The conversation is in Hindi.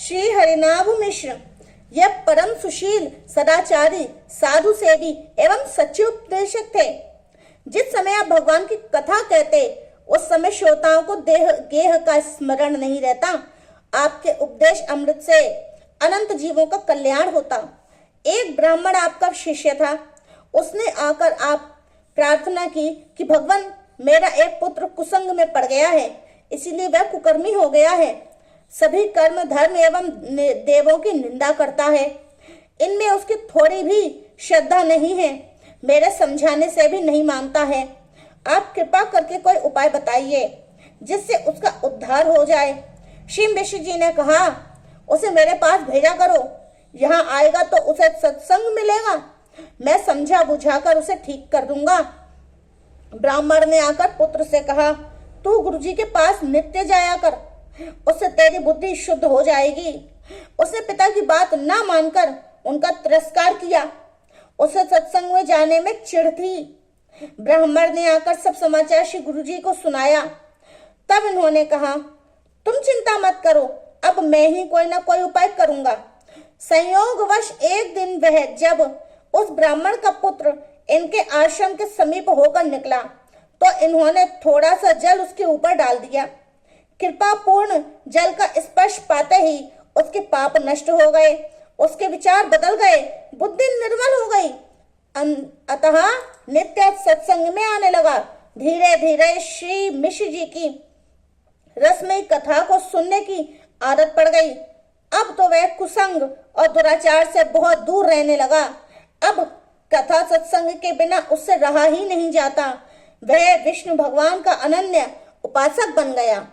श्री हरिनाभ मिश्र यह परम सुशील, सदाचारी, साधु सेवी एवं सच्चे उपदेशक थे। जिस समय आप भगवान की कथा कहते उस समय श्रोताओं को गेह का स्मरण नहीं रहता। आपके उपदेश अमृत से अनंत जीवों का कल्याण होता। एक ब्राह्मण आपका शिष्य था। उसने आकर आप प्रार्थना की कि भगवान, मेरा एक पुत्र कुसंग में पड़ गया है, इसीलिए वह कुकर्मी हो गया है। सभी कर्म, धर्म एवं देवों की निंदा करता है। इनमें उसकी थोड़ी भी श्रद्धा नहीं है। मेरे समझाने से भी नहीं मानता है। आप कृपा करके कोई उपाय बताइए जिससे उसका उद्धार हो जाए। श्री मिश्र जी ने कहा, उसे मेरे पास भेजा करो। यहाँ आएगा तो उसे सत्संग मिलेगा। मैं समझा बुझाकर उसे ठीक कर दूंगा। ब्राह्मण ने आकर पुत्र से कहा, तू गुरुजी के पास नित्य जाया कर, उससे तेरी बुद्धि शुद्ध हो जाएगी। उसने पिता की बात ना मानकर उनका तिरस्कार किया। उसे सत्संग में जाने में चिढ़ थी। ब्राह्मण ने आकर सब समाचार श्री गुरुजी को सुनाया। तब इन्होंने कहा, तुम चिंता मत करो, अब मैं ही कोई ना कोई उपाय करूंगा। संयोगवश एक दिन वह जब उस ब्राह्मण का पुत्र इनके आश्रम के समीप होकर निकला तो इन्होंने थोड़ा सा जल उसके ऊपर डाल दिया। कृपा पूर्ण जल का स्पर्श पाते ही उसके पाप नष्ट हो गए, उसके विचार बदल गए, बुद्धि निर्मल हो गई। अतः नित्य सत्संग में आने लगा। धीरे धीरे श्री मिश्र जी की रसमयी कथा को सुनने की आदत पड़ गई। अब तो वह कुसंग और दुराचार से बहुत दूर रहने लगा। अब कथा सत्संग के बिना उससे रहा ही नहीं जाता। वह विष्णु भगवान का अनन्य उपासक बन गया।